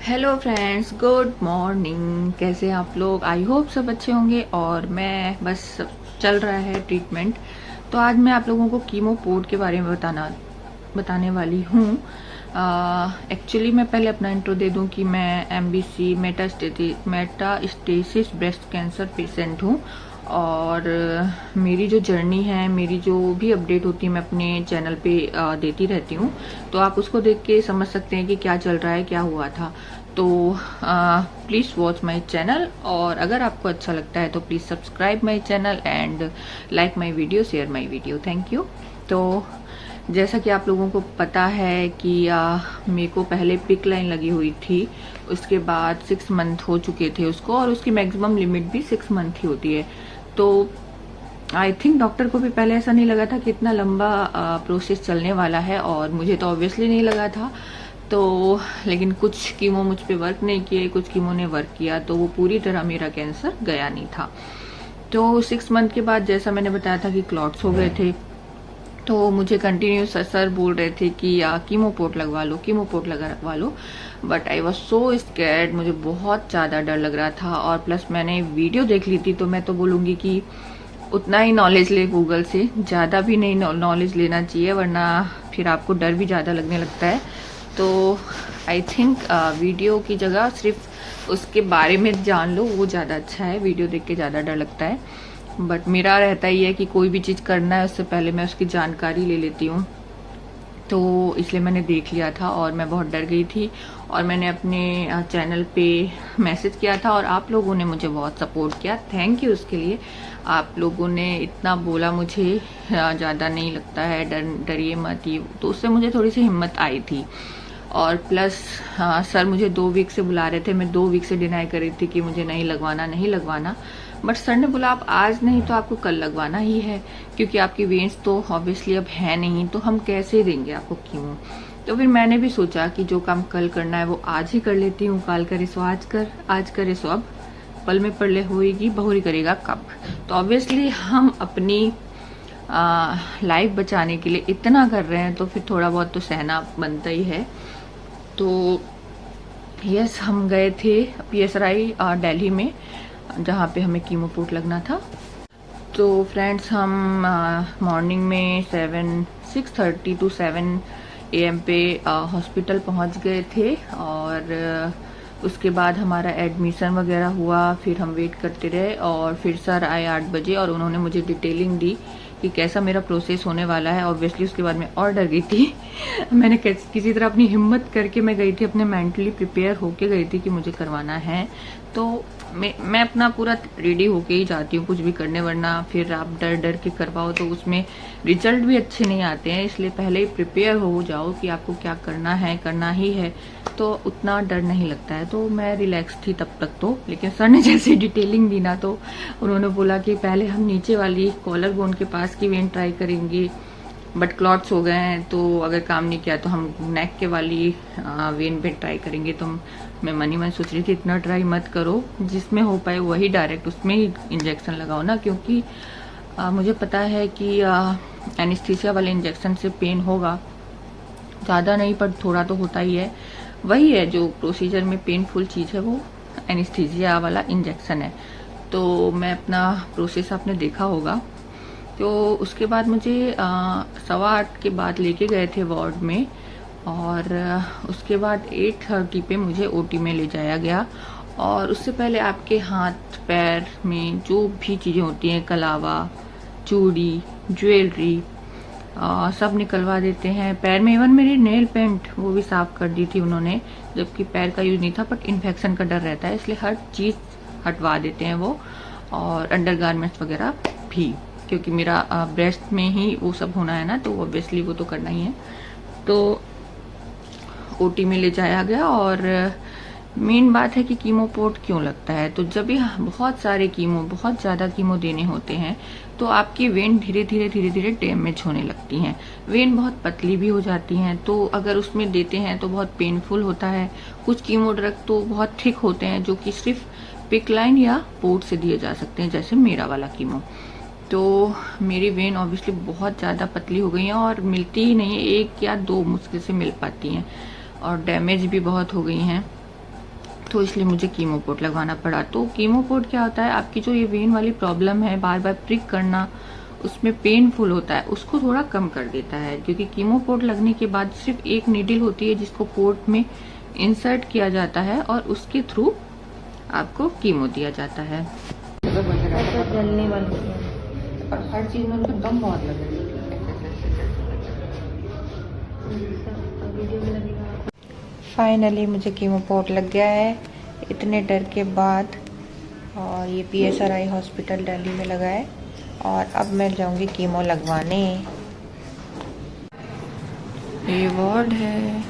Hello friends, good morning. कैसे हैं आप लोग? आई होप सब अच्छे होंगे। और मैं बस चल रहा है ट्रीटमेंट। तो आज मैं आप लोगों को कीमो पोर्ट के बारे में बताने वाली हूँ। एक्चुअली मैं पहले अपना इंट्रो दे दूं कि मैं MBC metastasis breast cancer patient हूँ। और मेरी जो जर्नी है, मेरी जो भी अपडेट होती है, मैं अपने चैनल पे देती रहती हूँ। तो आप उसको देख के समझ सकते हैं कि क्या चल रहा है, क्या हुआ था। तो प्लीज़ वॉच माय चैनल, और अगर आपको अच्छा लगता है तो please subscribe my channel and like my video, share my video. Thank you. तो जैसा कि आप लोगों को पता है कि मेरे को पहले पिक लाइन लगी हुई थी, उसके बाद 6 मंथ हो चुके थे उसको, और उसकी मैक्सिमम लिमिट भी 6 मंथ ही होती है। तो आई थिंक डॉक्टर को भी पहले ऐसा नहीं लगा था कि इतना लंबा प्रोसेस चलने वाला है, और मुझे तो ऑब्वियसली नहीं लगा था। तो लेकिन कुछ कीमो मुझ पे वर्क नहीं किए, कुछ कीमो ने वर्क किया, तो वो पूरी तरह मेरा कैंसर गया नहीं था। तो 6 मंथ के बाद जैसा मैंने बताया था कि क्लॉट्स हो गए थे, तो मुझे कंटिन्यूस सर बोल रहे थे कि कीमो पोर्ट लगवा लो, कीमो पोर्ट लगवा लो। But I was so scared, मुझे बहुत ज़्यादा डर लग रहा था। और प्लस मैंने वीडियो देख ली थी, तो मैं तो बोलूँगी कि उतना ही नॉलेज ले गूगल से, ज़्यादा भी नहीं नॉलेज लेना चाहिए, वरना फिर आपको डर भी ज़्यादा लगने लगता है। तो आई थिंक वीडियो की जगह सिर्फ उसके बारे में जान लो, वो ज़्यादा अच्छा है। वीडियो देख के ज़्यादा डर लगता है। बट मेरा रहता ही है कि कोई भी चीज़ करना है उससे पहले मैं उसकी जानकारी ले लेती हूँ। तो इसलिए मैंने देख लिया था और मैं बहुत डर गई थी, और मैंने अपने चैनल पे मैसेज किया था, और आप लोगों ने मुझे बहुत सपोर्ट किया। थैंक यू उसके लिए। आप लोगों ने इतना बोला मुझे, ज़्यादा नहीं लगता है, डरिए मत, ये तो उससे मुझे थोड़ी सी हिम्मत आई थी। और प्लस सर मुझे 2 वीक से बुला रहे थे, मैं 2 वीक से डिनाई कर रही थी कि मुझे नहीं लगवाना, नहीं लगवाना। बट सर ने बोला आप आज नहीं तो आपको कल लगवाना ही है, क्योंकि आपकी वेन्स तो ऑब्वियसली अब है नहीं, तो हम कैसे देंगे आपको कीमो। तो फिर मैंने भी सोचा कि जो काम कल करना है वो आज ही कर लेती हूँ। काल करे सो आज करे सो अब, पल में पड़ले होएगी बहुरी करेगा कब। तो ऑब्वियसली हम अपनी लाइफ बचाने के लिए इतना कर रहे हैं, तो फिर थोड़ा बहुत तो सहना बनता ही है। तो यस, हम गए थे PSRI दिल्ली में, जहाँ पे हमें कीमो पोर्ट लगना था। तो फ्रेंड्स, हम मॉर्निंग में 6:30 to 7 AM पे हॉस्पिटल पहुँच गए थे। और उसके बाद हमारा एडमिशन वगैरह हुआ, फिर हम वेट करते रहे, और फिर सर आए 8 बजे, और उन्होंने मुझे डिटेलिंग दी कि कैसा मेरा प्रोसेस होने वाला है। ऑब्वियसली उसके बाद मैं और डर गई थी। मैंने किसी तरह अपनी हिम्मत करके मैं गई थी, अपने मेंटली प्रिपेयर होके गई थी कि मुझे करवाना है। तो मैं अपना पूरा रेडी होके ही जाती हूँ कुछ भी करने, वरना फिर आप डर डर के करवाओ तो उसमें रिजल्ट भी अच्छे नहीं आते हैं। इसलिए पहले ही प्रिपेयर हो जाओ कि आपको क्या करना है, करना ही है, तो उतना डर नहीं लगता है। तो मैं रिलैक्स थी तब तक तो। लेकिन सर ने जैसे डिटेलिंग दी ना, तो उन्होंने बोला कि पहले हम नीचे वाली कॉलर बोन के पास की वेन ट्राई करेंगे, बट क्लॉट्स हो गए हैं, तो अगर काम नहीं किया तो हम नेक के वाली वेन पे ट्राई करेंगे। तो मैं मनी मन सोच रही थी इतना ट्राई मत करो, जिसमें हो पाए वही डायरेक्ट उसमें ही इंजेक्शन लगाओ ना, क्योंकि मुझे पता है कि एनेस्थीसिया वाले इंजेक्शन से पेन होगा, ज़्यादा नहीं पर थोड़ा तो होता ही है। वही है जो प्रोसीजर में पेनफुल चीज़ है, वो एनेस्थीसिया वाला इंजेक्शन है। तो मैं अपना प्रोसेस आपने देखा होगा। तो उसके बाद मुझे 8:15 के बाद लेके गए थे वार्ड में, और उसके बाद 8:30 पे मुझे OT में ले जाया गया। और उससे पहले आपके हाथ पैर में जो भी चीज़ें होती हैं, कलावा, चूड़ी, ज्वेलरी, सब निकलवा देते हैं। पैर में इवन मेरी नेल पेंट वो भी साफ कर दी थी उन्होंने, जबकि पैर का यूज नहीं था, बट इन्फेक्शन का डर रहता है, इसलिए हर चीज़ हटवा देते हैं वो। और अंडरगारमेंट्स वगैरह भी, क्योंकि मेरा ब्रेस्ट में ही वो सब होना है ना, तो ऑब्वियसली वो तो करना ही है। तो OT में ले जाया गया। और मेन बात है कि कीमो पोर्ट क्यों लगता है। तो जब भी बहुत सारे कीमो, बहुत ज़्यादा कीमो देने होते हैं, तो आपकी वेन धीरे धीरे डैमेज होने लगती हैं। वेन बहुत पतली भी हो जाती हैं, तो अगर उसमें देते हैं तो बहुत पेनफुल होता है। कुछ कीमो ड्रग तो बहुत थिक होते हैं, जो कि सिर्फ पिक लाइन या पोर्ट से दिए जा सकते हैं, जैसे मेरा वाला कीमो। तो मेरी वेन ऑब्वियसली बहुत ज़्यादा पतली हो गई हैं, और मिलती ही नहीं है, 1 या 2 मुश्किल से मिल पाती हैं, और डैमेज भी बहुत हो गई हैं। तो इसलिए मुझे कीमोपोर्ट लगवाना पड़ा। तो कीमोपोर्ट क्या होता है, आपकी जो ये वेन वाली प्रॉब्लम है, बार बार प्रिक करना, उसमें पेनफुल होता है, उसको थोड़ा कम कर देता है। क्योंकि कीमोपोर्ट लगने के बाद सिर्फ एक नीडल होती है जिसको पोर्ट में इंसर्ट किया जाता है और उसके थ्रू आपको कीमो दिया जाता है। जलने वाली है और हर चीज में उनको दम बहुत लग रही है। फाइनली मुझे कीमोपोर्ट लग गया है इतने डर के बाद, और ये PSRI हॉस्पिटल दिल्ली में लगा है। और अब मैं जाऊंगी कीमो लगवाने। ये वार्ड है।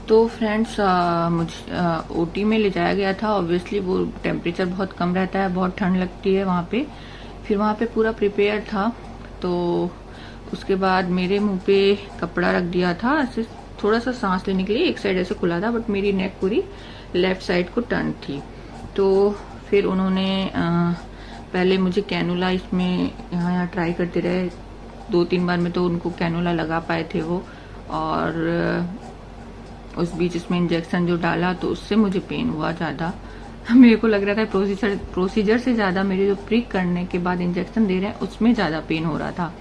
तो फ्रेंड्स मुझे OT में ले जाया गया था। ऑब्वियसली वो टेम्परेचर बहुत कम रहता है, बहुत ठंड लगती है वहाँ पे। फिर वहाँ पे पूरा प्रिपेयर था, तो उसके बाद मेरे मुंह पे कपड़ा रख दिया था ऐसे थोड़ा सा सांस लेने के लिए। एक साइड ऐसे खुला था बट मेरी नेक पूरी लेफ्ट साइड को टर्न थी। तो फिर उन्होंने पहले मुझे कैनुला इसमें यहाँ ट्राई करते रहे। 2-3 बार में तो उनको कैनुला लगा पाए थे वो, और उस बीच इसमें इंजेक्शन जो डाला तो उससे मुझे पेन हुआ ज़्यादा। मेरे को लग रहा था प्रोसीजर से ज़्यादा मेरे जो प्रिक करने के बाद इंजेक्शन दे रहे हैं उसमें ज़्यादा पेन हो रहा था।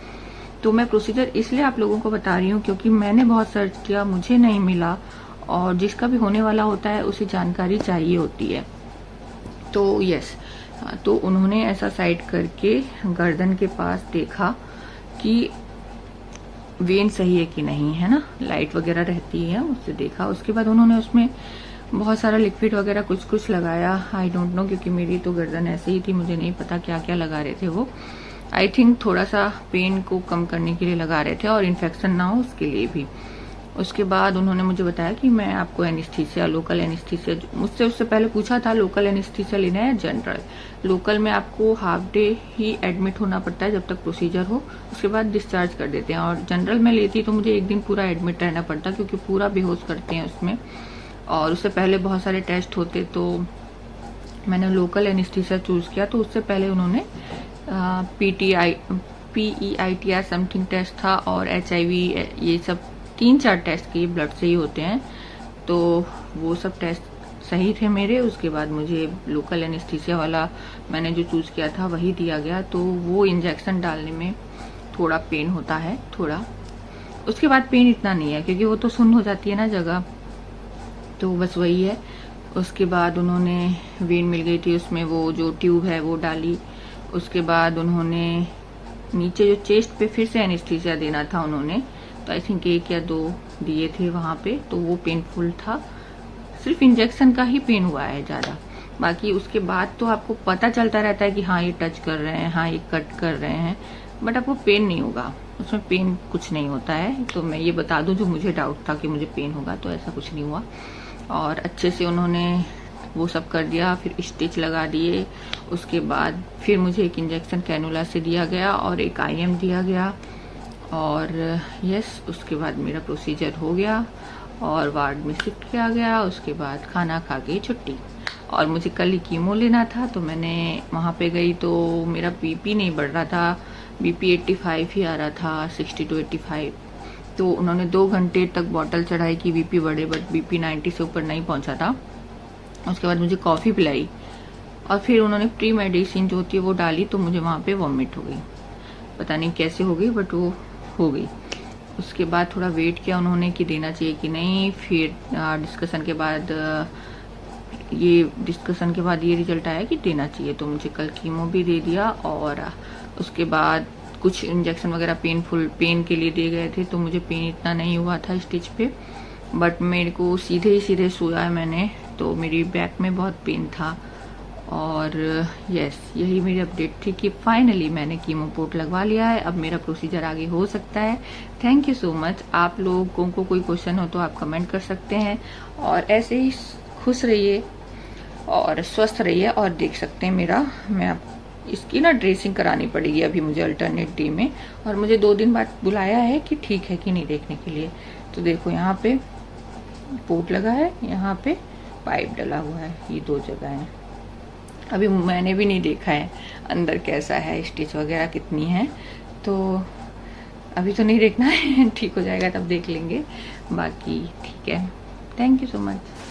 तो मैं प्रोसीजर इसलिए आप लोगों को बता रही हूँ क्योंकि मैंने बहुत सर्च किया, मुझे नहीं मिला, और जिसका भी होने वाला होता है उसे जानकारी चाहिए होती है। तो यस, तो उन्होंने ऐसा साइड करके गर्दन के पास देखा कि वेन सही है कि नहीं, है ना, लाइट वगैरह रहती है, उससे देखा। उसके बाद उन्होंने उसमें बहुत सारा लिक्विड वगैरह कुछ कुछ लगाया। आई डोंट नो, क्योंकि मेरी तो गर्दन ऐसे ही थी, मुझे नहीं पता क्या क्या लगा रहे थे वो। आई थिंक थोड़ा सा पेन को कम करने के लिए लगा रहे थे और इन्फेक्शन ना हो उसके लिए भी। उसके बाद उन्होंने मुझे बताया कि मैं आपको एनेस्थीसिया, लोकल एनेस्थीसिया, मुझसे उससे पहले पूछा था लोकल एनेस्थीसिया लेना है जनरल। लोकल में आपको हाफ डे ही एडमिट होना पड़ता है जब तक प्रोसीजर हो, उसके बाद डिस्चार्ज कर देते हैं। और जनरल में लेती तो मुझे एक दिन पूरा एडमिट रहना पड़ता क्योंकि पूरा बेहोश करते हैं उसमें, और उससे पहले बहुत सारे टेस्ट होते। तो मैंने लोकल एनेस्थीसिया चूज किया। तो उससे पहले उन्होंने PEITR समथिंग टेस्ट था और HIV, ये सब 3-4 टेस्ट किए, ब्लड से ही होते हैं। तो वो सब टेस्ट सही थे मेरे। उसके बाद मुझे लोकल एनेस्थीसिया वाला मैंने जो चूज किया था वही दिया गया। तो वो इंजेक्शन डालने में थोड़ा पेन होता है, थोड़ा। उसके बाद पेन इतना नहीं है क्योंकि वो तो सुन्न हो जाती है ना जगह, तो बस वही है। उसके बाद उन्होंने वेन मिल गई थी, उसमें वो जो ट्यूब है वो डाली। उसके बाद उन्होंने नीचे जो चेस्ट पे फिर से एनेस्थीसिया देना था उन्होंने, तो आई थिंक 1 या 2 दिए थे वहां पे। तो वो पेनफुल था, सिर्फ इंजेक्शन का ही पेन हुआ है ज्यादा। बाकी उसके बाद तो आपको पता चलता रहता है कि हाँ ये टच कर रहे हैं, हाँ ये कट कर रहे हैं, बट आपको पेन नहीं होगा, उसमें पेन कुछ नहीं होता है। तो मैं ये बता दूं, जो मुझे डाउट था कि मुझे पेन होगा, तो ऐसा कुछ नहीं हुआ। और अच्छे से उन्होंने वो सब कर दिया, फिर स्टिच लगा दिए। उसके बाद फिर मुझे एक इंजेक्शन कैनुला से दिया गया और एक IM दिया गया। और यस, उसके बाद मेरा प्रोसीजर हो गया और वार्ड में शिफ्ट किया गया। उसके बाद खाना खा के छुट्टी। और मुझे कल ही कीमो लेना था, तो मैंने वहाँ पे गई तो मेरा BP नहीं बढ़ रहा था, BP 85 ही आ रहा था, 60 to 85। तो उन्होंने 2 घंटे तक बॉटल चढ़ाई कि BP बढ़े, बट BP 90 से ऊपर नहीं पहुंचा था। उसके बाद मुझे कॉफ़ी पिलाई और फिर उन्होंने प्री मेडिसिन जो होती है वो डाली, तो मुझे वहाँ पे वॉमिट हो गई। पता नहीं कैसे हो गई, बट वो हो गई। उसके बाद थोड़ा वेट किया उन्होंने कि देना चाहिए कि नहीं। फिर डिस्कशन के बाद ये रिजल्ट आया कि देना चाहिए। तो मुझे कल कीमो भी दे दिया और उसके बाद कुछ इंजेक्शन वगैरह पेन के लिए दिए गए थे। तो मुझे पेन इतना नहीं हुआ था स्टिच पे, बट मेरे को सीधे सोया है मैंने, तो मेरी बैक में बहुत पेन था। और यस, यही मेरी अपडेट थी कि फाइनली मैंने कीमोपोर्ट लगवा लिया है। अब मेरा प्रोसीजर आगे हो सकता है। Thank you so much. आप लोगों को कोई क्वेश्चन हो तो आप कमेंट कर सकते हैं, और ऐसे ही खुश रहिए और स्वस्थ रहिए। और देख सकते हैं मैं इसकी ना ड्रेसिंग करानी पड़ेगी अभी मुझे अल्टरनेट डे में, और मुझे 2 दिन बाद बुलाया है कि ठीक है कि नहीं देखने के लिए। तो देखो यहाँ पे पोर्ट लगा है, यहाँ पे पाइप डला हुआ है, ये 2 जगह है। अभी मैंने भी नहीं देखा है अंदर कैसा है, स्टिच वगैरह कितनी है, तो अभी तो नहीं देखना है। ठीक हो जाएगा तब देख लेंगे। बाकी ठीक है, थैंक यू सो मच।